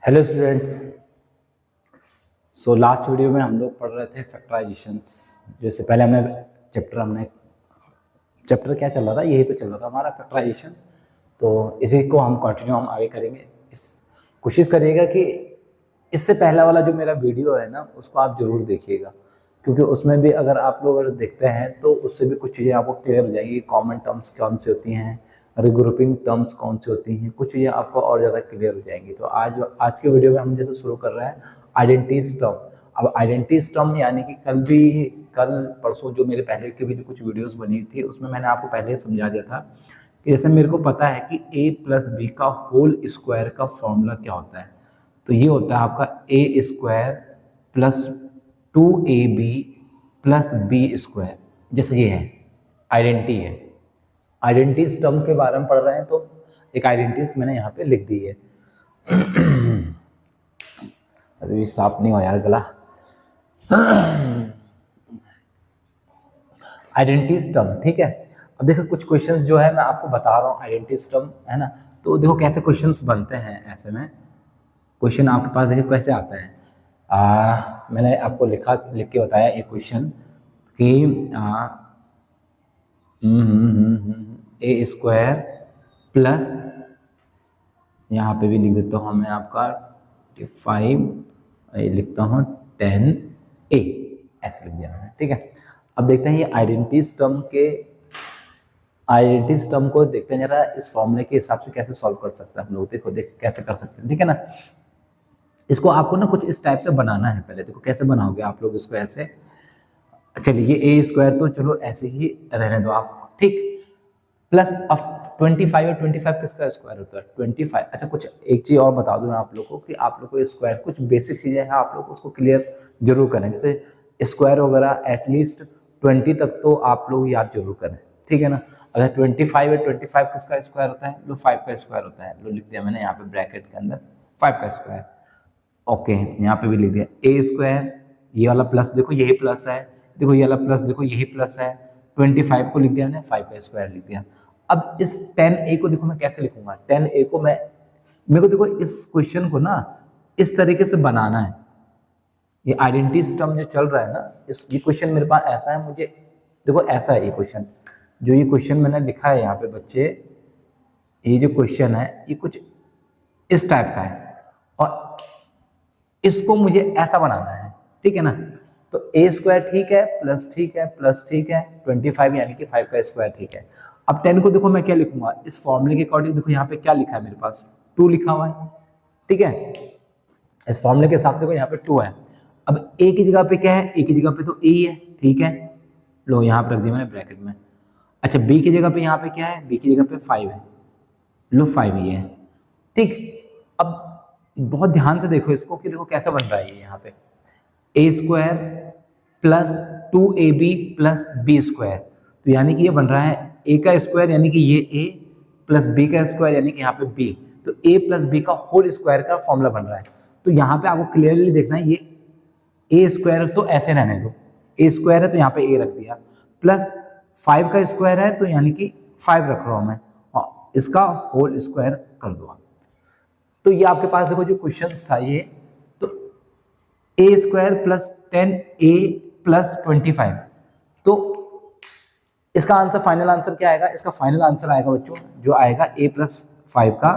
Hello students. Last video में हम लोग पढ़ रहे थे फैक्टराइजेशंस। जैसे पहले चैप्टर क्या चल रहा था, यही तो चल रहा था हमारा फैक्टराइजेशन। तो इसी को हम कंटिन्यू आगे करेंगे। कोशिश करिएगा कि इससे पहला वाला जो मेरा वीडियो है ना, उसको आप ज़रूर देखिएगा, क्योंकि उसमें भी अगर आप लोग अगर देखते हैं तो उससे भी कुछ चीज़ें आपको क्लियर हो जाएंगी। कॉमन टर्म्स कौन सी होती हैं, रिग्रुपिंग टर्म्स कौन सी होती हैं, कुछ चीज़ें आपको और ज़्यादा क्लियर हो जाएंगी। तो आज के वीडियो में हम जैसे शुरू कर रहे हैं आइडेंटिटीज टर्म। अब आइडेंटिटीज टर्म यानी कि कल परसों जो मेरे पहले के भी जो कुछ वीडियोस बनी थी उसमें मैंने आपको पहले समझा दिया था कि जैसे मेरे को पता है कि a प्लस बी का होल स्क्वायर का फॉर्मूला क्या होता है। तो ये होता है आपका ए स्क्वायर प्लस 2ab प्लस बी स्क्वायर। जैसे ये है आइडेंटिटी है। आइडेंटिटीज टर्म के बारे में पढ़ रहे हैं तो एक आइडेंटिटीज मैंने यहाँ पे लिख दी है। अभी साफ नहीं हो यार गला। आइडेंटिटीज टर्म, ठीक है। अब देखो कुछ क्वेश्चंस जो है मैं आपको बता रहा हूँ आइडेंटिटीज टर्म, है ना। तो देखो कैसे क्वेश्चंस बनते हैं। ऐसे में क्वेश्चन आपके पास देखिए कैसे आता है। मैंने आपको लिख के बताया एक क्वेश्चन कि ए स्क्वायर प्लस, यहाँ पे भी लिख देता हूँ मैं आपका 5 लिखता हूँ 10a, ऐसे लिख दिया मैंने, ठीक है। अब देखते हैं ये आइडेंटिटीज टर्म को देखते हैं जरा इस फॉर्मूले के हिसाब से कैसे सॉल्व कर सकते हैं हम लोग। देखो कैसे कर सकते हैं, ठीक है ना। इसको आपको ना कुछ इस टाइप से बनाना है। पहले देखो कैसे बनाओगे आप लोग इसको। ऐसे चलिए ये ए स्क्वायर तो चलो ऐसे ही रहने दो आप, ठीक। प्लस अब 25 और 25 किसका स्क्वायर होता है 25। अच्छा कुछ एक चीज़ और बता दूं मैं आप लोग को कि आप लोग को स्क्वायर कुछ बेसिक चीज़ें हैं आप लोग उसको क्लियर जरूर करें। जैसे स्क्वायर वगैरह एटलीस्ट 20 तक तो आप लोग याद जरूर करें, ठीक है ना। अगर 25 है, 25 किसका स्क्वायर होता है, लो 5 का स्क्वायर होता है। लो लिख दिया मैंने यहाँ पे ब्रैकेट के अंदर 5 का स्क्वायर। ओके यहाँ पे भी लिख दिया ए स्क्वायर, ये वाला प्लस देखो यही प्लस है, देखो ये वाला प्लस देखो यही प्लस है। 25 को लिख दिया मैंने 5 का स्क्वायर लिख दिया। अब इस 10a को देखो मैं कैसे लिखूंगा। 10a को मेरे को देखो इस क्वेश्चन को ना इस तरीके से बनाना है। ये आइडेंटिटी टर्म जो चल रहा है ना, ये क्वेश्चन मेरे पास ऐसा है। मुझे देखो ऐसा है ये क्वेश्चन, जो ये क्वेश्चन मैंने लिखा है यहाँ पे बच्चे, ये जो क्वेश्चन है ये कुछ इस टाइप का है और इसको मुझे ऐसा बनाना है, ठीक है ना। तो ए स्क्वायर ठीक है, प्लस ठीक है, प्लस ठीक है, 25 यानी कि 5 का स्क्वायर ठीक है। अब 10 को देखो मैं क्या लिखूंगा इस फॉर्मूले के अकॉर्डिंग। देखो यहाँ पे क्या लिखा है मेरे पास 2 लिखा हुआ है, ठीक है। इस फॉर्मूले के हिसाब से देखो यहाँ पे 2 है। अब ए की जगह पे क्या है, ए की जगह पे तो ए है, ठीक है। लो यहाँ पे रख दिया मैंने ब्रैकेट में। अच्छा बी की जगह पे यहाँ पे क्या है, बी की जगह पे 5 है। लो 5 ये है, ठीक। अब बहुत ध्यान से देखो इसको कि देखो कैसा बन रहा है ये यहाँ पे ए स्क्वायर प्लस 2ab प्लस बी स्क्वायर। तो यानी कि ये बन रहा है ए का स्क्वायर यानी कि ये ए प्लस बी का स्क्वायर यानी कि यहाँ पे बी। तो ए प्लस बी का होल स्क्वायर का फॉर्मूला बन रहा है। तो यहाँ पे आपको क्लियरली देखना है ये ए स्क्वायर तो ऐसे रहने दो, ए स्क्वायर है तो यहाँ पे ए रख दिया, प्लस 5 का स्क्वायर है तो यानी कि 5 रख रहा हूँ मैं और इसका होल स्क्वायर कर दो। तो ये आपके पास देखो जो क्वेश्चन था ये, तो ए स्क्वायर प्लस 10a प्लस 25। तो इसका आंसर फाइनल आंसर क्या आएगा, इसका फाइनल आंसर आएगा बच्चों जो आएगा a प्लस 5 का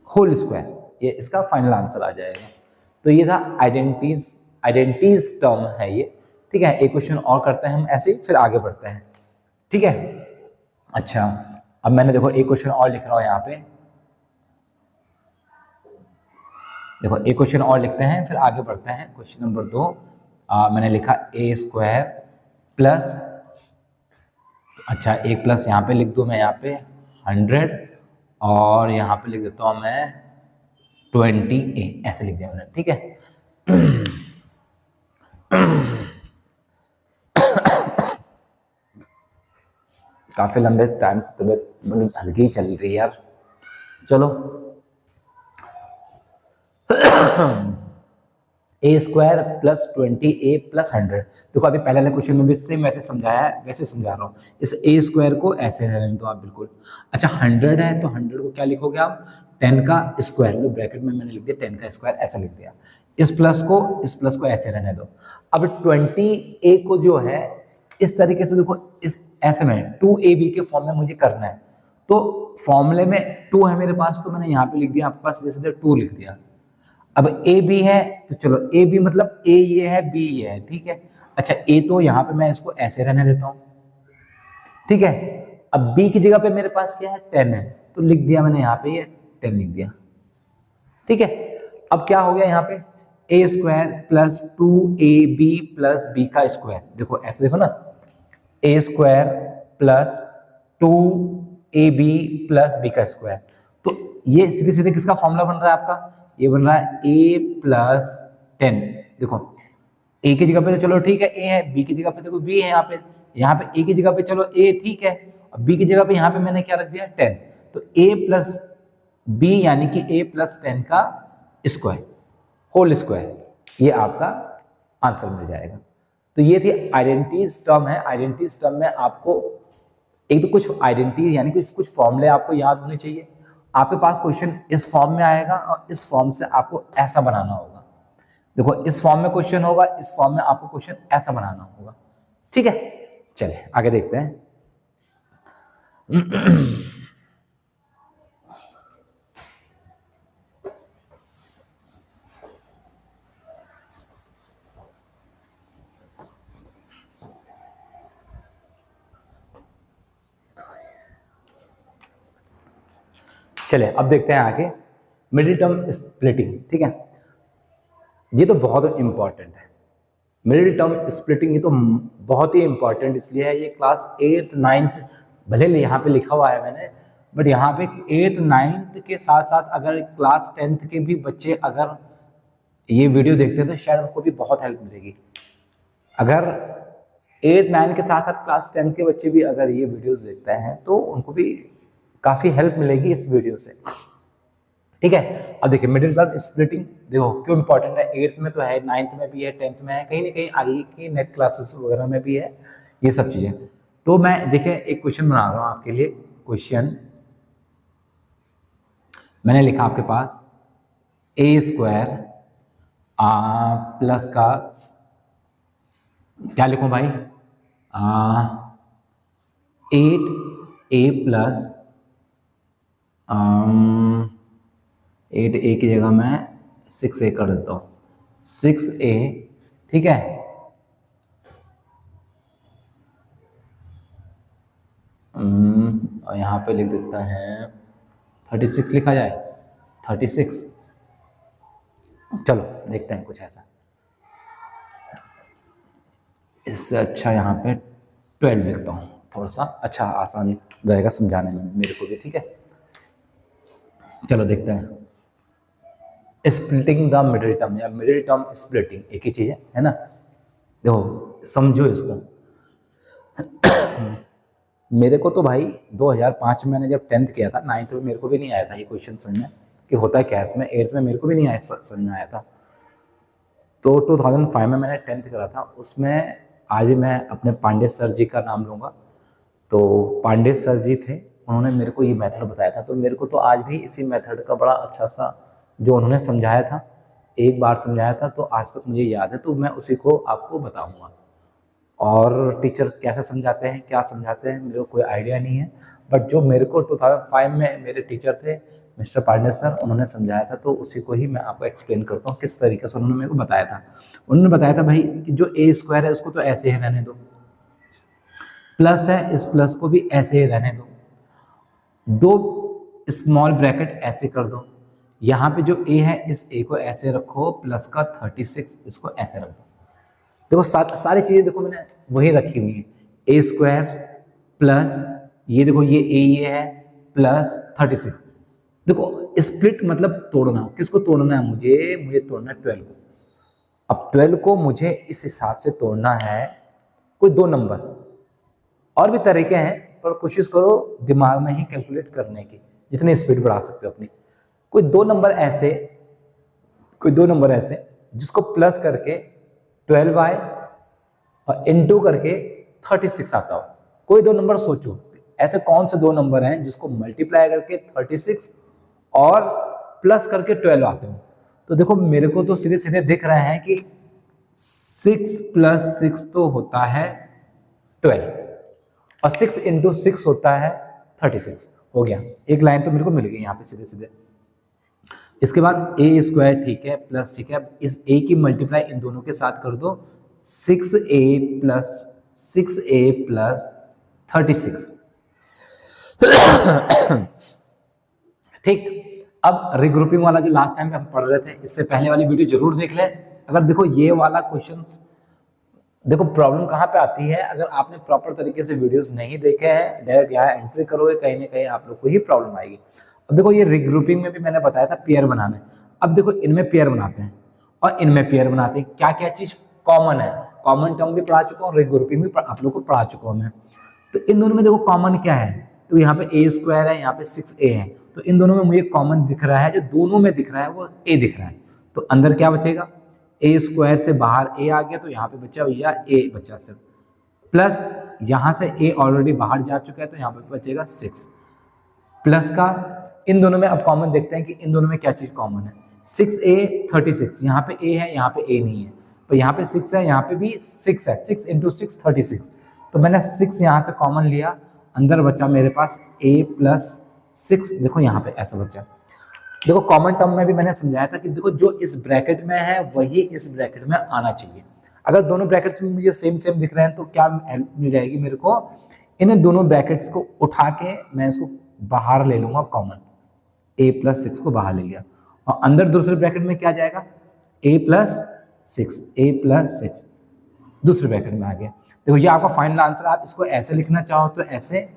होल स्क्वायर, ये इसका फाइनल आंसर आ जाएगा। तो ये था आइडेंटिटीज टर्म है ये, ठीक है। एक क्वेश्चन और करते हैं हम ऐसे ही फिर आगे बढ़ते हैं, ठीक है। अच्छा अब मैंने देखो एक क्वेश्चन और लिख रहा हूं यहाँ पे। देखो एक क्वेश्चन और लिखते हैं फिर आगे बढ़ते हैं। क्वेश्चन नंबर 2 मैंने लिखा ए स्क्वायर प्लस, अच्छा एक प्लस यहाँ पे लिख दूँ मैं, यहाँ पे 100 और यहाँ पे लिख देता हूँ मैं 20a, ऐसे लिख दिया मैंने, ठीक है। काफी लंबे टाइम से तबीयत हल्की ही चल रही है यार। चलो ए स्क्वायर प्लस 20a प्लस 100। देखो अभी पहले वाले क्वेश्चन में भी सेम वैसे समझाया है, वैसे समझा रहा हूँ। इस ए स्क्वायर को ऐसे रहने दो आप बिल्कुल। अच्छा 100 है तो 100 को क्या लिखोगे आप 10 का स्क्वायर, लो ब्रैकेट में मैंने लिख दिया 10 का स्क्वायर, ऐसा लिख दिया। इस प्लस को ऐसे रहने दो। अब 20a को जो है इस तरीके से देखो, इस ऐसे में 2ab के फॉर्म में मुझे करना है। तो फॉर्मूले में 2 है मेरे पास, तो मैंने यहाँ पे लिख दिया आपके पास जैसे 2 लिख दिया। अब ए बी है, तो चलो ए बी मतलब ए ये है, बी ये है, ठीक है। अच्छा ए तो यहाँ पे मैं इसको ऐसे रहने देता हूँ, ठीक है। अब बी की जगह पे मेरे पास क्या है 10 है, तो लिख दिया मैंने यहाँ पे ये 10 लिख दिया, ठीक है। अब क्या हो गया यहाँ पे ए स्क्वायर प्लस 2ab प्लस बी का स्क्वायर, देखो ऐसे देखो ना, ए स्क्वायर प्लस 2ab प्लस बी का स्क्वायर। तो ये सीधे सीधे किसका फॉर्मूला बन रहा है आपका, ये बन रहा है a प्लस 10। देखो a की जगह पे तो चलो ठीक है a है, b की जगह पे देखो b है, यहाँ पे a की जगह पे चलो a ठीक है, और b की जगह पे यहाँ पे मैंने क्या रख दिया 10। तो a प्लस b यानी कि a प्लस 10 का स्क्वायर, होल स्क्वायर, ये आपका आंसर मिल जाएगा। तो ये थी आइडेंटिटीज टर्म है। आइडेंटिटीज टर्म में आपको एक तो कुछ आइडेंटिटी यानी कि कुछ फॉर्मूले आपको याद होने चाहिए। आपके पास क्वेश्चन इस फॉर्म में आएगा और इस फॉर्म से आपको ऐसा बनाना होगा। देखो इस फॉर्म में क्वेश्चन होगा, इस फॉर्म में आपको क्वेश्चन ऐसा बनाना होगा, ठीक है। चलिए आगे देखते हैं। चलिए अब देखते हैं आगे मिडिल टर्म स्प्लिटिंग, ठीक है। ये तो बहुत इंपॉर्टेंट है, मिडिल टर्म स्प्लिटिंग, ये तो बहुत ही इंपॉर्टेंट इसलिए है, ये क्लास 8th 9th भले यहाँ पे लिखा हुआ है मैंने, बट यहाँ पे 8th 9th के साथ साथ अगर क्लास 10th के भी बच्चे अगर ये वीडियो देखते हैं तो शायद उनको भी बहुत हेल्प मिलेगी। अगर 8th 9th के साथ साथ क्लास 10th के बच्चे भी अगर ये वीडियोस देखते हैं तो उनको भी काफ़ी हेल्प मिलेगी इस वीडियो से, ठीक है। अब देखिए मिडिल टर्म स्प्लिटिंग देखो क्यों इंपॉर्टेंट है, 8th में तो है, 9th में भी है, 10th में है, कहीं ना कहीं आगे की नेक्स्ट क्लासेस वगैरह में भी है ये सब चीज़ें। तो मैं देखिए एक क्वेश्चन बना रहा हूँ आपके लिए। क्वेश्चन मैंने लिखा आपके पास ए स्क्वायर प्लस का क्या लिखूं भाई 8a प्लस 8a की जगह मैं 6a कर देता हूँ, 6a, ठीक है। और यहाँ पे लिख देता है 36 लिखा जाए, 36। चलो देखते हैं कुछ ऐसा, इससे अच्छा यहाँ पे 12 लिखता हूँ, थोड़ा सा अच्छा आसान रहेगा समझाने में मेरे को भी, ठीक है। चलो देखते हैं स्प्लिटिंग द मिडिल टर्म या मिडिल टर्म स्प्लिटिंग, एक ही चीज़ है ना। देखो समझो इसको। मेरे को तो भाई 2005 में मैंने जब 10th किया था, 9th में मेरे को भी नहीं आया था ये क्वेश्चन समझ में कि होता है क्या इसमें, 8th में मेरे को भी नहीं आया समझ में आया था। तो 2005 में मैंने 10th करा था, उसमें आज भी मैं अपने पांडे सर जी का नाम लूँगा। तो पांडे सर जी थे, उन्होंने मेरे को ये मेथड बताया था, तो मेरे को तो आज भी इसी मेथड का बड़ा अच्छा सा जो उन्होंने समझाया था, एक बार समझाया था तो आज तक मुझे याद है, तो मैं उसी को आपको बताऊंगा। और टीचर कैसे समझाते हैं क्या समझाते हैं मेरे को कोई आइडिया नहीं है, बट जो मेरे को 2005 में मेरे टीचर थे मिस्टर पांडे सर, उन्होंने समझाया था, तो उसी को ही मैं आपको एक्सप्लेन करता हूँ किस तरीके से उन्होंने मेरे को बताया था। उन्होंने बताया था भाई कि जो ए स्क्वायर है उसको तो ऐसे ही रहने दो, प्लस है इस प्लस को भी ऐसे ही रहने दो स्मॉल ब्रैकेट ऐसे कर दो, यहाँ पे जो ए है इस ए को ऐसे रखो, प्लस का 36 इसको ऐसे रख दो। देखो सारी चीज़ें देखो मैंने वही रखी हुई है, ए स्क्वायर प्लस ये देखो ये है प्लस 36। देखो स्प्लिट मतलब तोड़ना, किसको तोड़ना है मुझे तोड़ना है 12 को। अब 12 को मुझे इस हिसाब से तोड़ना है, कोई 2 नंबर और भी तरीके हैं, पर कोशिश करो दिमाग में ही कैलकुलेट करने की, जितनी स्पीड बढ़ा सकते हो अपनी। कोई दो नंबर ऐसे जिसको प्लस करके 12 आए और इनटू करके 36 आता हो। कोई 2 नंबर सोचो, ऐसे कौन से 2 नंबर हैं जिसको मल्टीप्लाई करके 36 और प्लस करके 12 आते हो, तो देखो मेरे को तो सीधे सीधे दिख रहा है कि 6 + 6 तो होता है 12 और 6 × 6 होता है 36। हो गया, एक लाइन तो मेरे को मिल गई यहाँ पे सीधे सीधे। इसके बाद a² ठीक है प्लस, ठीक है, अब इस a की मल्टीप्लाई इन दोनों के साथ कर दो, 6a + 6a + 36। ठीक, अब रिग्रुपिंग वाला जो लास्ट टाइम हम पढ़ रहे थे, इससे पहले वाली वीडियो जरूर देख ले। अगर देखो ये वाला क्वेश्चन, देखो प्रॉब्लम कहाँ पे आती है, अगर आपने प्रॉपर तरीके से वीडियोस नहीं देखे हैं, डायरेक्ट यहाँ एंट्री करोगे, कहीं ना कहीं आप लोग को ही प्रॉब्लम आएगी। अब देखो ये रिग्रुपिंग में भी मैंने बताया था पेयर बनाने। अब देखो इनमें पेयर बनाते हैं और इनमें पेयर बनाते हैं, क्या क्या चीज कॉमन है, कॉमन टर्म भी पढ़ा चुका हूँ, रिग्रुपिंग भी आप लोग को पढ़ा चुका हूँ मैं। तो इन दोनों में देखो कॉमन क्या है, तो यहाँ पे a² है, यहाँ पे 6a है, तो इन दोनों में मुझे कॉमन दिख रहा है, जो दोनों में दिख रहा है वो a दिख रहा है। तो अंदर क्या बचेगा, a² से बाहर a आ गया, तो यहाँ पे बचा भैया a बचा सिर्फ, प्लस यहाँ से a ऑलरेडी बाहर जा चुका है, तो यहाँ पे बचेगा 6 प्लस का। इन दोनों में अब कॉमन देखते हैं कि इन दोनों में क्या चीज कॉमन है, 6a 36, यहाँ पे a है, यहाँ पे a नहीं है, तो यहाँ पे 6 है, यहाँ पे भी 6 है, 6 × 6 36, तो मैंने 6 यहाँ से कॉमन लिया, अंदर बचा मेरे पास a + 6, देखो यहाँ पे ऐसा बचा। देखो कॉमन टर्म में भी मैंने समझाया था कि देखो जो इस ब्रैकेट में है वही इस ब्रैकेट में आना चाहिए। अगर दोनों ब्रैकेट्स में मुझे सेम सेम दिख रहे हैं तो क्या हेल्प मिल जाएगी मेरे को, इन दोनों ब्रैकेट्स को उठा के मैं इसको बाहर ले लूंगा कॉमन, a + 6 को बाहर ले लिया, और अंदर दूसरे ब्रैकेट में क्या जाएगा, a + 6 दूसरे ब्रैकेट में आ गया। देखो ये आपका फाइनल आंसर, आप इसको ऐसे लिखना चाहो तो ऐसे,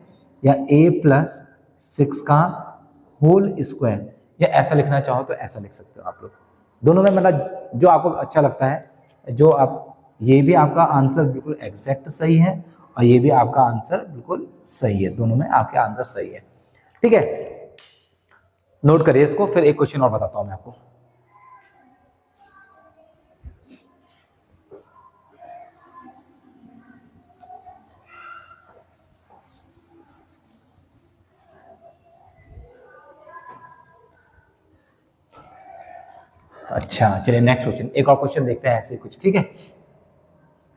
या a + 6 का होल स्क्वायर, या ऐसा लिखना चाहो तो ऐसा लिख सकते हो आप लोग। दोनों में मतलब जो आपको अच्छा लगता है, जो आप, ये भी आपका आंसर बिल्कुल एग्जैक्ट सही है और ये भी आपका आंसर बिल्कुल सही है, दोनों में आपके आंसर सही है। ठीक है, नोट करिए इसको, फिर एक क्वेश्चन और बताता हूं मैं आपको। अच्छा चलिए नेक्स्ट क्वेश्चन, एक और क्वेश्चन देखते हैं ऐसे कुछ। ठीक है,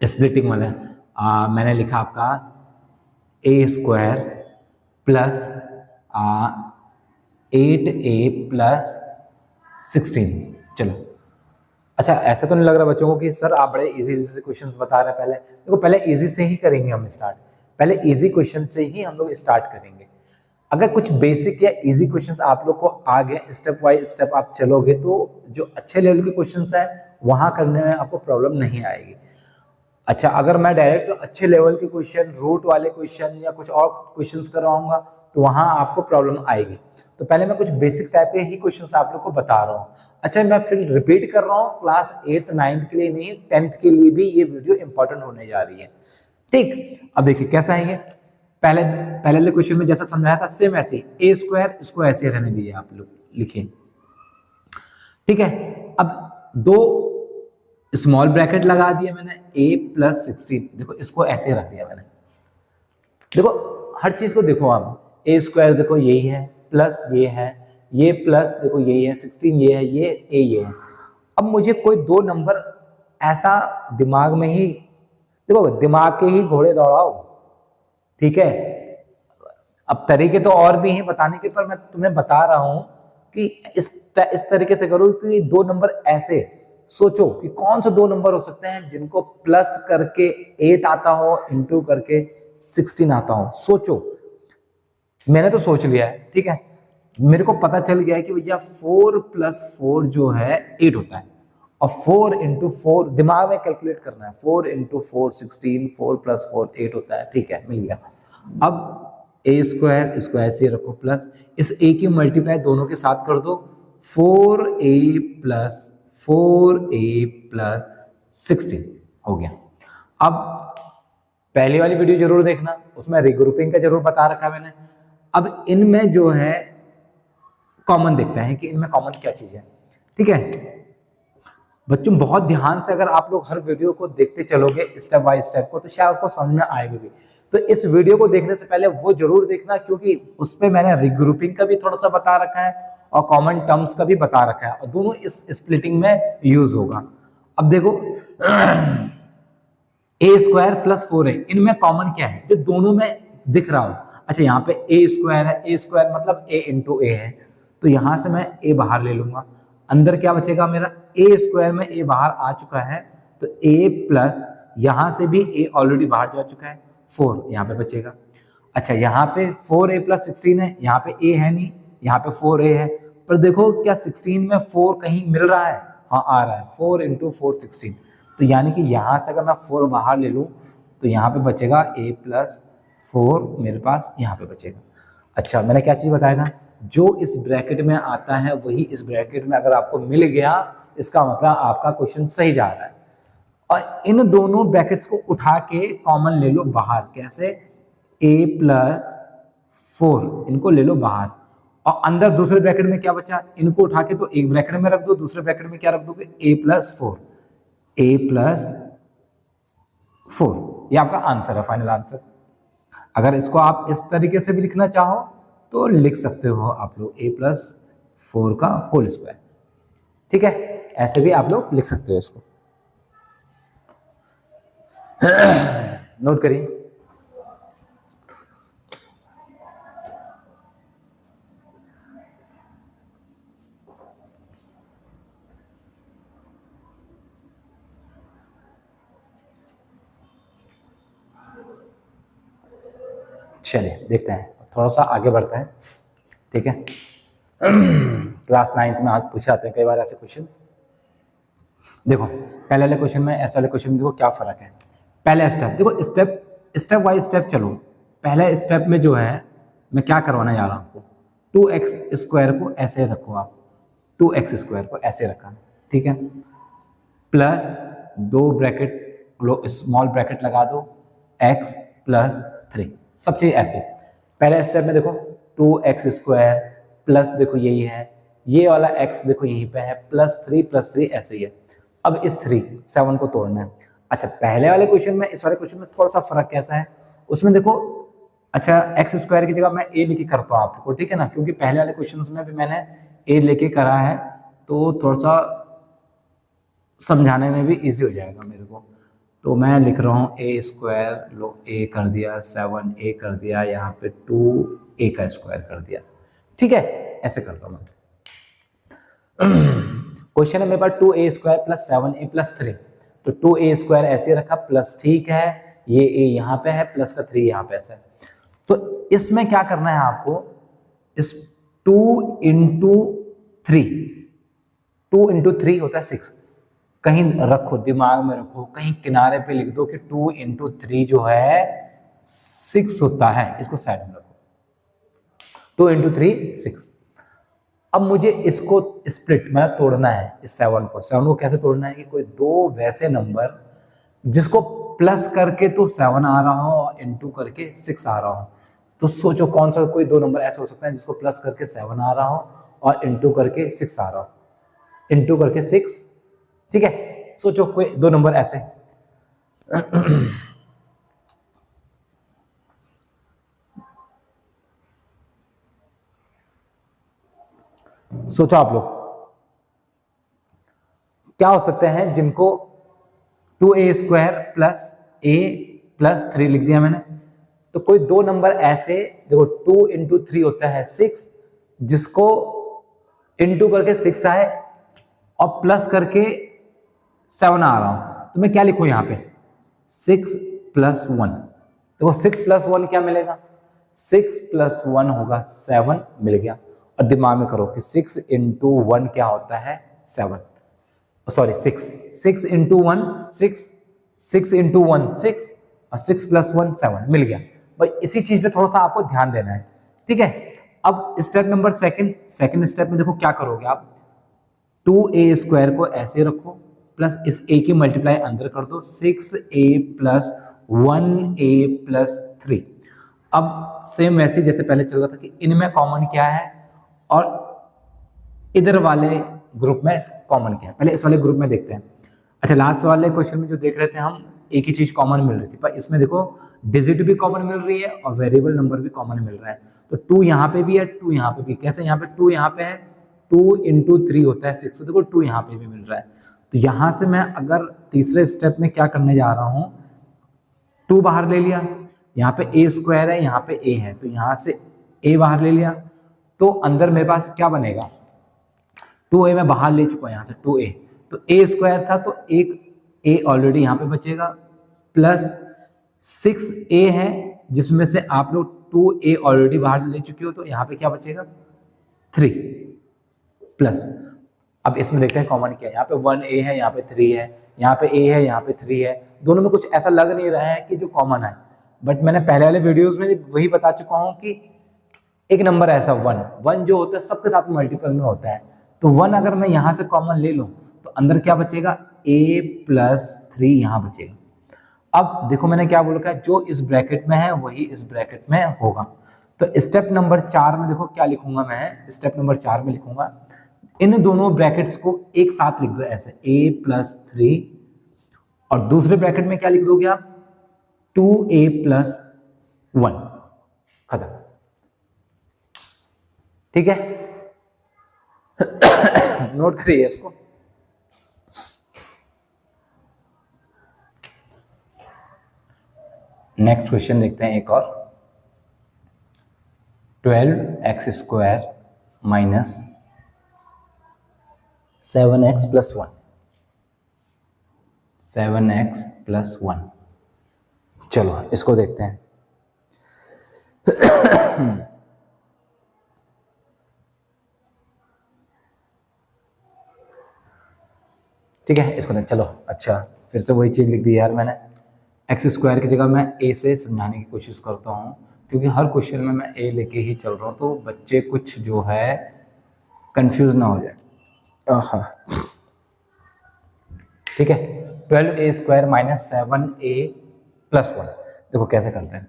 स्प्लिटिंग वाला मैंने लिखा आपका a² + 8a + 16। चलो अच्छा, ऐसा तो नहीं लग रहा बच्चों को कि सर आप बड़े इजी से क्वेश्चंस बता रहे हैं। पहले देखो, पहले इजी से ही करेंगे हम स्टार्ट, पहले इजी क्वेश्चन से ही हम लोग स्टार्ट करेंगे। अगर कुछ बेसिक या इजी क्वेश्चंस आप लोग को आ गए, स्टेप बाय स्टेप आप चलोगे, तो जो अच्छे लेवल के क्वेश्चंस है वहां करने में आपको प्रॉब्लम नहीं आएगी। अच्छा, अगर मैं डायरेक्ट अच्छे लेवल के क्वेश्चन, रूट वाले क्वेश्चन या कुछ और क्वेश्चंस करवाऊंगा तो वहां आपको प्रॉब्लम आएगी। तो पहले मैं कुछ बेसिक टाइप के ही क्वेश्चंस आप लोग को बता रहा हूँ। अच्छा, मैं फिर रिपीट कर रहा हूँ, क्लास 8th 9th के लिए नहीं, 10th के लिए भी ये वीडियो इंपॉर्टेंट होने जा रही है। ठीक, अब देखिए कैसा है ये। पहले क्वेश्चन में जैसा समझाया था सेम ऐसे a², इसको ऐसे रहने दीजिए, आप लोग लिखिए। ठीक है, अब दो स्मॉल ब्रैकेट लगा दिया मैंने, a + 16, देखो इसको ऐसे रख दिया मैंने। देखो हर चीज को देखो, आप a² देखो यही है, प्लस ये है, ये प्लस देखो यही है, 16 ये है, ये a ये है। अब मुझे कोई दो नंबर ऐसा दिमाग में ही, देखो दिमाग के ही घोड़े दौड़ाओ, ठीक है। अब तरीके तो और भी हैं बताने के, पर मैं तुम्हें बता रहा हूं कि इस तरीके से करो कि दो नंबर ऐसे सोचो कि कौन से दो नंबर हो सकते हैं जिनको प्लस करके 8 आता हो, इंटू करके 16 आता हो। सोचो, मैंने तो सोच लिया है, ठीक है। मेरे को पता चल गया है कि भैया 4 + 4 जो है 8 होता है, और 4 × 4 दिमाग में कैलकुलेट करना है, 4 × 4 16, 4 + 4 8 होता है, ठीक है, मिल गया। अब a² इसको ऐसे रखो, प्लस इस a की मल्टीप्लाई दोनों के साथ कर दो, 4a + 16 हो गया। अब पहली वाली वीडियो जरूर देखना, उसमें रिग्रुपिंग का जरूर बता रखा मैंने। अब इनमें जो है कॉमन देखते हैं कि इनमें कॉमन क्या चीज है, ठीक है। बच्चों बहुत ध्यान से अगर आप लोग हर वीडियो को देखते चलोगे स्टेप बाय स्टेप को, तो शायद आपको समझ में आएगा भी। तो इस वीडियो को देखने से पहले वो जरूर देखना, क्योंकि उस पर मैंने रिग्रुपिंग का भी थोड़ा सा बता रखा है और कॉमन टर्म्स का भी बता रखा है, और दोनों इस स्प्लिटिंग में यूज होगा। अब देखो ए स्क्वायर प्लस 4a, इनमें कॉमन क्या है जो दोनों में दिख रहा हो? अच्छा, यहाँ पे ए स्क्वायर है, ए स्क्वायर मतलब a इंटू ए है, तो यहां से मैं a बाहर ले लूंगा, अंदर क्या बचेगा मेरा? ए स्क्वायर में a बाहर आ चुका है, तो a प्लस यहां से भी a ऑलरेडी बाहर जा चुका है, 4 यहाँ पे बचेगा। अच्छा, यहाँ पे 4a प्लस 16 है, यहाँ पे a है नहीं, यहाँ पे 4a है, पर देखो क्या 16 में 4 कहीं मिल रहा है? हाँ आ रहा है, 4 इंटू 4 16, तो यानी कि यहाँ से अगर मैं 4 बाहर ले लूँ तो यहाँ पे बचेगा a प्लस 4 मेरे पास यहाँ पे बचेगा। अच्छा, मैंने क्या चीज़ बताया था? जो इस ब्रैकेट में आता है वही इस ब्रैकेट में अगर आपको मिल गया, इसका मतलब आपका क्वेश्चन सही जा रहा है। और इन दोनों ब्रैकेट्स को उठा के कॉमन ले लो बाहर। कैसे? a प्लस 4 इनको ले लो बाहर, और अंदर दूसरे ब्रैकेट में क्या बचा? इनको उठा के तो एक ब्रैकेट में रख दो, दूसरे ब्रैकेट में क्या रख दोगे? a प्लस 4, a प्लस 4, ये आपका आंसर है, फाइनल आंसर। अगर इसको आप इस तरीके से भी लिखना चाहो तो लिख सकते हो आप लोग a प्लस 4 का होल स्क्वायर, ठीक है, ऐसे भी आप लोग लिख सकते हो इसको। नोट करिए। चलिए देखते हैं, थोड़ा सा आगे बढ़ते हैं, ठीक है। क्लास 9th में आज पूछे आते हैं कई बार ऐसे क्वेश्चन। देखो पहले वाले क्वेश्चन में ऐसे वाले क्वेश्चन में देखो क्या फर्क है। पहले स्टेप देखो, स्टेप बाय स्टेप चलो। पहले स्टेप में जो है मैं क्या करवाना जा रहा हूँ आपको, 2x स्क्वायर को ऐसे रखो आप, 2x स्क्वायर को ऐसे रखा, ठीक है, प्लस 2 ब्रैकेट स्मॉल ब्रैकेट लगा दो, x प्लस 3, सब चीज ऐसे। पहले स्टेप में देखो 2x स्क्वायर प्लस देखो यही है, ये वाला x देखो यहीं पे है, प्लस 3 ऐसे ही है। अब इस 7 को तोड़ना है। अच्छा, पहले वाले क्वेश्चन में इस वाले क्वेश्चन में थोड़ा सा फर्क कैसा है, उसमें देखो, अच्छा x स्क्वायर की जगह मैं a लेके करता हूँ आपको, ठीक है ना, क्योंकि पहले वाले क्वेश्चन में भी मैंने a लेके करा है, तो थोड़ा सा समझाने में भी इजी हो जाएगा मेरे को। तो मैं लिख रहा हूँ a स्क्वायर, लो a कर दिया, 7a कर दिया, यहाँ पे 2a का स्क्वायर कर दिया, ठीक है, ऐसे करता हूँ मैं। क्वेश्चन है मेरे पास 2a square plus 7a plus 3, तो 2a स्क्वायर ऐसे रखा प्लस, ठीक है, ये a यहाँ पे है, प्लस का 3 यहाँ पे ऐसा है। तो इसमें क्या करना है आपको, इस 2 इंटू 3 होता है 6, कहीं रखो, दिमाग में रखो, कहीं किनारे पे लिख दो कि 2 इंटू 3 जो है 6 होता है, इसको साइड में रखो, 2 इंटू 3 6। अब मुझे इसको स्प्लिट में तोड़ना है, इस 7 को कैसे तोड़ना है कि कोई 2 वैसे नंबर जिसको प्लस करके तो 7 आ रहा हो और इंटू करके 6 आ रहा हो, तो सोचो कौन सा कोई 2 नंबर ऐसे हो सकता है जिसको प्लस करके 7 आ रहा हो और इंटू करके 6 आ रहा हो, इंटू करके 6, ठीक है, सोचो कोई 2 नंबर ऐसे। सोचो आप लोग क्या हो सकते हैं जिनको 2a square plus a plus 3 लिख दिया मैंने, तो कोई 2 नंबर ऐसे, देखो 2 इंटू 3 होता है 6, जिसको इंटू करके 6 आए और प्लस करके 7 आ रहा हूं, तो मैं क्या लिखूं यहाँ पे, 6 प्लस 1, देखो 6 प्लस 1 क्या मिलेगा, 6 प्लस 1 होगा 7 मिल गया। और दिमाग में करो कि 6 इंटू 1 क्या होता है, 7, सॉरी 6 इंटू 1 6, 6 इंटू 1 6, और 6 प्लस 1 7 मिल गया भाई। इसी चीज पे थोड़ा सा आपको ध्यान देना है, ठीक है। अब स्टेप नंबर सेकंड स्टेप में देखो क्या करोगे आप, 2a स्क्वायर को ऐसे रखो, प्लस इस a की मल्टीप्लाई अंदर कर दो, 6a प्लस 1a प्लस 3। अब सेम वैसे जैसे पहले चल रहा था कि इनमें कॉमन क्या है और इधर वाले ग्रुप में कॉमन क्या है, पहले इस वाले ग्रुप में देखते हैं। अच्छा, लास्ट वाले क्वेश्चन में जो देख रहे थे हम, एक ही चीज कॉमन मिल रही थी, पर इसमें देखो डिजिट भी कॉमन मिल रही है और वेरिएबल नंबर भी कॉमन मिल रहा है। तो 2 यहाँ पे भी है, 2 यहाँ पे भी, कैसे यहाँ पे 2 यहाँ पे है 2 इंटू 3 होता है 6, तो देखो 2 यहाँ पे भी मिल रहा है। तो यहाँ से मैं अगर तीसरे स्टेप में क्या करने जा रहा हूँ, 2 बाहर ले लिया, यहाँ पे ए स्क्वायर है, यहाँ पे ए है, तो यहाँ से ए बाहर ले लिया, तो अंदर मेरे पास क्या बनेगा, 2a मैं बाहर ले चुका हूँ यहाँ से 2a, तो ए स्क्वायर था तो एक a ऑलरेडी यहाँ पे बचेगा, प्लस 6a है जिसमें से आप लोग 2a ऑलरेडी बाहर ले चुके हो, तो यहाँ पे क्या बचेगा 3 प्लस, अब इसमें देखते हैं कॉमन क्या है, यहाँ पे 1a है, यहाँ पे 3 है, यहाँ पे a है, यहाँ पे 3 है, दोनों में कुछ ऐसा लग नहीं रहा है कि जो कॉमन है, बट मैंने पहले वाले वीडियोस में वही बता चुका हूँ कि एक नंबर ऐसा 1 जो होता है सबके साथ मल्टीपल में होता है, तो 1 अगर मैं यहाँ से कॉमन ले लूँ तो अंदर क्या बचेगा, a प्लस 3 यहाँ बचेगा। अब देखो मैंने क्या बोला, जो इस ब्रैकेट में है वही इस ब्रैकेट में होगा, तो स्टेप नंबर 4 में देखो क्या लिखूंगा मैं, स्टेप नंबर 4 में लिखूंगा इन दोनों ब्रैकेट्स को एक साथ लिख दो ऐसे, a प्लस 3, और दूसरे ब्रैकेट में क्या लिख दोगे आप, 2a प्लस 1, खत्म। ठीक है, नोट करिए इसको। नेक्स्ट क्वेश्चन देखते हैं एक और, 12x square minus 7x plus 1, 7x plus 1, चलो इसको देखते हैं। ठीक है, इसको देख, चलो अच्छा फिर से वही चीज़ लिख दी यार मैंने, एक्स स्क्वायर की जगह मैं ए से समझाने की कोशिश करता हूँ, क्योंकि हर क्वेश्चन में मैं ए लेके ही चल रहा हूँ, तो बच्चे कुछ जो है कंफ्यूज ना हो जाए। हाँ ठीक है, 12a square minus 7a plus 1, देखो कैसे करते हैं।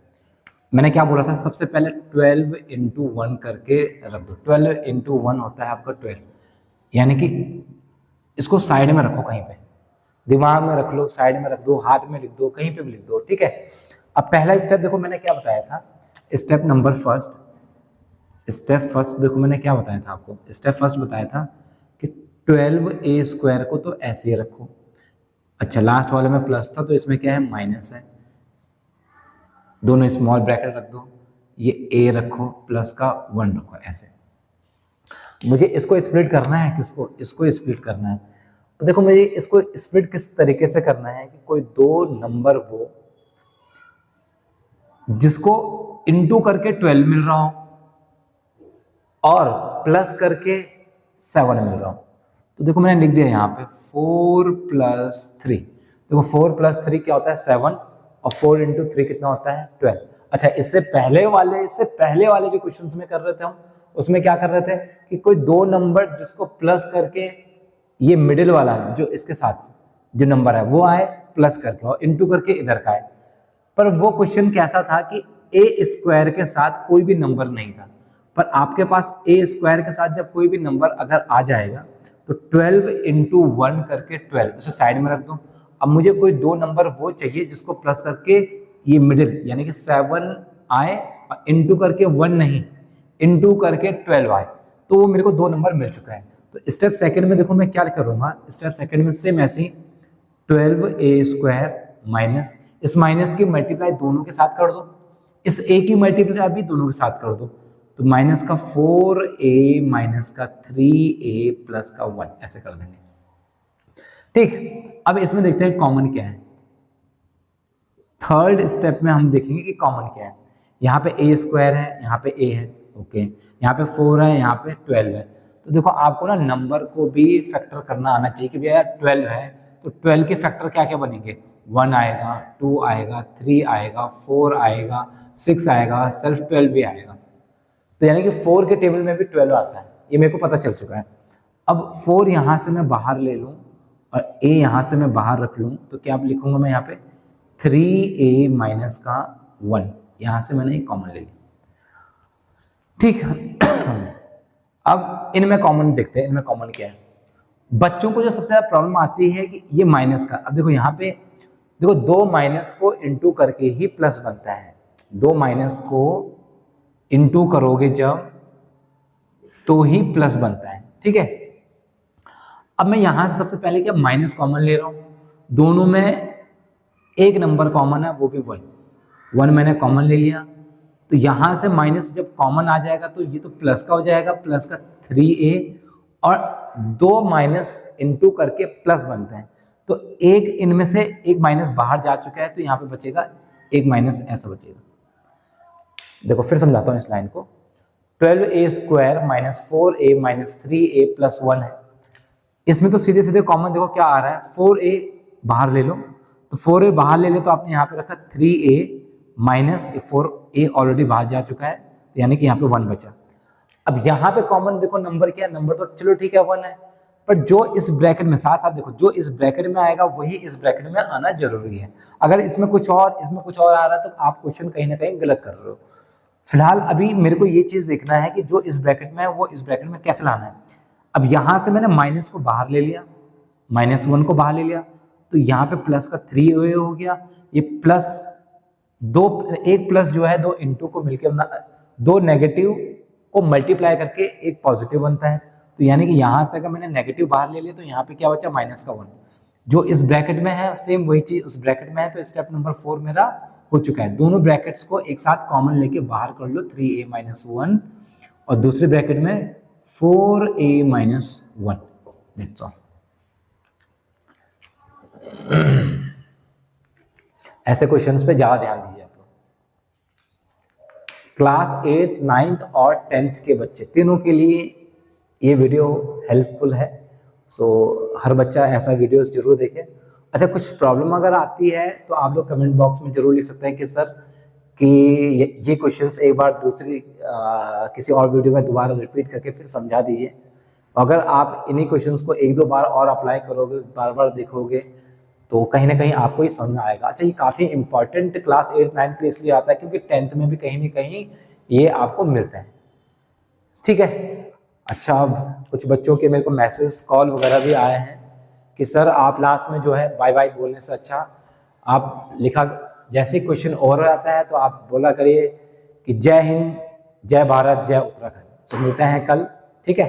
मैंने क्या बोला था, सबसे पहले 12 इंटू 1 करके रख दो, 12 इंटू 1 होता है आपका 12, यानी कि इसको साइड में रखो, कहीं पे दिमाग में रख लो, साइड में रख दो, हाथ में लिख दो, कहीं पे भी लिख दो। ठीक है, अब पहला स्टेप देखो मैंने क्या बताया था, स्टेप नंबर फर्स्ट देखो मैंने क्या बताया था आपको, स्टेप फर्स्ट बताया था कि 12a स्क्वायर को तो ऐसे ही रखो, अच्छा लास्ट वाले में प्लस था तो इसमें क्या है माइनस है, दोनों स्मॉल ब्रैकेट रख दो, ये a रखो प्लस का 1 रखो, ऐसे मुझे इसको स्प्लिट करना है, किसको, इसको स्प्लिट करना है। तो देखो मुझे इसको स्प्लिट किस तरीके से करना है कि कोई दो नंबर वो जिसको इनटू करके 12 मिल रहा हो और प्लस करके 7 मिल रहा हो, तो देखो मैंने लिख दिया यहाँ पे 4 प्लस 3, देखो 4 प्लस 3 क्या होता है 7, और 4 इंटू 3 कितना होता है 12। अच्छा इससे पहले वाले भी क्वेश्चंस में कर रहे थे हम, उसमें क्या कर रहे थे कि कोई दो नंबर जिसको प्लस करके ये मिडिल वाला जो इसके साथ जो नंबर है वो आए प्लस करके और इनटू करके इधर का आए, पर वो क्वेश्चन कैसा था कि ए स्क्वायर के साथ कोई भी नंबर नहीं था, पर आपके पास ए स्क्वायर के साथ जब कोई भी नंबर अगर आ जाएगा तो 12 इंटू 1 करके 12, उसे साइड में रख दो। अब मुझे कोई दो नंबर वो चाहिए जिसको प्लस करके ये मिडिल यानी कि 7 आए और इनटू करके 1 नहीं, इनटू करके 12 आए, तो वो मेरे को दो नंबर मिल चुका है। तो स्टेप सेकंड में देखो मैं क्या करूंगा, स्टेप सेकंड में सेम ऐसे ही 12a स्क्वायर माइनस, इस माइनस की मल्टीप्लाई दोनों के साथ कर दो, इस a की मल्टीप्लाई भी दोनों के साथ कर दो, तो माइनस का 4a माइनस का 3a प्लस का 1 ऐसे कर देंगे। ठीक, अब इसमें देखते हैं कॉमन क्या है। थर्ड स्टेप में हम देखेंगे कि कॉमन क्या है। यहाँ पे a स्क्वायर है, यहाँ पे a है, ओके, यहाँ पे 4 है, यहाँ पे 12 है, तो देखो आपको ना नंबर को भी फैक्टर करना आना चाहिए कि भैया 12 है तो 12 के फैक्टर क्या क्या बनेंगे, 1 आएगा, 2 आएगा, 3 आएगा, 4 आएगा, 6 आएगा, सेल्फ 12 भी आएगा, तो यानी कि 4 के टेबल में भी 12 आता है, ये मेरे को पता चल चुका है। अब 4 यहाँ से मैं बाहर ले लूँ और a यहाँ से मैं बाहर रख लूँ, तो क्या लिखूंगा मैं यहाँ पे 3a माइनस का 1, यहाँ से मैंने कॉमन ले लिया। ठीक है, अब इनमें कॉमन देखते हैं, इनमें कॉमन क्या है। बच्चों को जो सबसे ज्यादा प्रॉब्लम आती है कि ये माइनस का, अब देखो यहाँ पे देखो दो माइनस को इनटू करके ही प्लस बनता है, दो माइनस को इनटू करोगे जब तो ही प्लस बनता है, ठीक है। अब मैं यहाँ से सबसे पहले क्या माइनस कॉमन ले रहा हूँ, दोनों में एक नंबर कॉमन है वो भी 1 मैंने कॉमन ले लिया। तो यहाँ से माइनस जब कॉमन आ जाएगा तो ये तो प्लस का हो जाएगा, प्लस का 3a और 2 माइनस इंटू करके प्लस बनते हैं। तो एक इनमें से एक माइनस बाहर जा चुका है तो यहाँ पे बचेगा एक माइनस, ऐसा बचेगा। देखो फिर समझाता हूँ इस लाइन को। 12a square minus 4a minus 3a plus 1 है। इसमें तो सीधे सीधे कॉमन देखो क्या आ रहा है, 4a बाहर ले लो, तो 4a बाहर ले ले तो आपने यहाँ पे रखा 3a माइनस 4a ऑलरेडी बाहर जा चुका है, तो यानी कि यहाँ पे 1 बचा। अब यहाँ पे कॉमन देखो नंबर क्या है, नंबर तो चलो ठीक है 1 है, पर जो इस ब्रैकेट में साथ साथ देखो जो इस ब्रैकेट में आएगा वही इस ब्रैकेट में आना जरूरी है। अगर इसमें कुछ और इसमें कुछ और आ रहा है तो आप क्वेश्चन कहीं ना कहीं गलत कर रहे हो। फिलहाल अभी मेरे को ये चीज देखना है कि जो इस ब्रैकेट में है वो इस ब्रैकेट में कैसे लाना है। अब यहाँ से मैंने माइनस को बाहर ले लिया, -1 को बाहर ले लिया, तो यहाँ पे प्लस का 3 हो गया, ये प्लस एक प्लस जो है 2 इंटू को मिलकर 2 नेगेटिव को मल्टीप्लाई करके एक पॉजिटिव बनता है। तो यानी कि यहाँ से अगर मैंने नेगेटिव बाहर ले लिया तो यहाँ पे क्या बचा माइनस का 1, जो इस ब्रैकेट में है सेम वही चीज उस ब्रैकेट में है। तो स्टेप नंबर 4 मेरा हो चुका है। दोनों ब्रैकेट्स को एक साथ कॉमन लेके बाहर कर लो, 3a माइनस 1 और दूसरे ब्रैकेट में 4a माइनस 1, दैट्स ऑल। ऐसे क्वेश्चंस पे ज्यादा ध्यान दीजिए आप लोग। क्लास 8th 9th और 10th के बच्चे तीनों के लिए ये वीडियो हेल्पफुल है, सो हर बच्चा ऐसा वीडियोस जरूर देखे। अच्छा कुछ प्रॉब्लम अगर आती है तो आप लोग कमेंट बॉक्स में जरूर लिख सकते हैं कि सर कि ये क्वेश्चंस एक बार दूसरी किसी और वीडियो में दोबारा रिपीट करके फिर समझा दीजिए। अगर आप इन्हीं क्वेश्चंस को 1-2 बार और अप्लाई करोगे, बार बार देखोगे, तो कहीं ना कहीं आपको ही समझ में आएगा। अच्छा ये काफ़ी इंपॉर्टेंट क्लास 8th 9th के लिए इसलिए आता है क्योंकि 10th में भी कहीं ना कहीं ये आपको मिलते हैं, ठीक है। अच्छा अब कुछ बच्चों के मेरे को मैसेज कॉल वगैरह भी आए हैं कि सर आप लास्ट में जो है बाय बाय बोलने से अच्छा आप लिखा, जैसे क्वेश्चन और आता है तो आप बोला करिए कि जय हिंद, जय भारत, जय उत्तराखंड। तो मिलते हैं कल, ठीक है।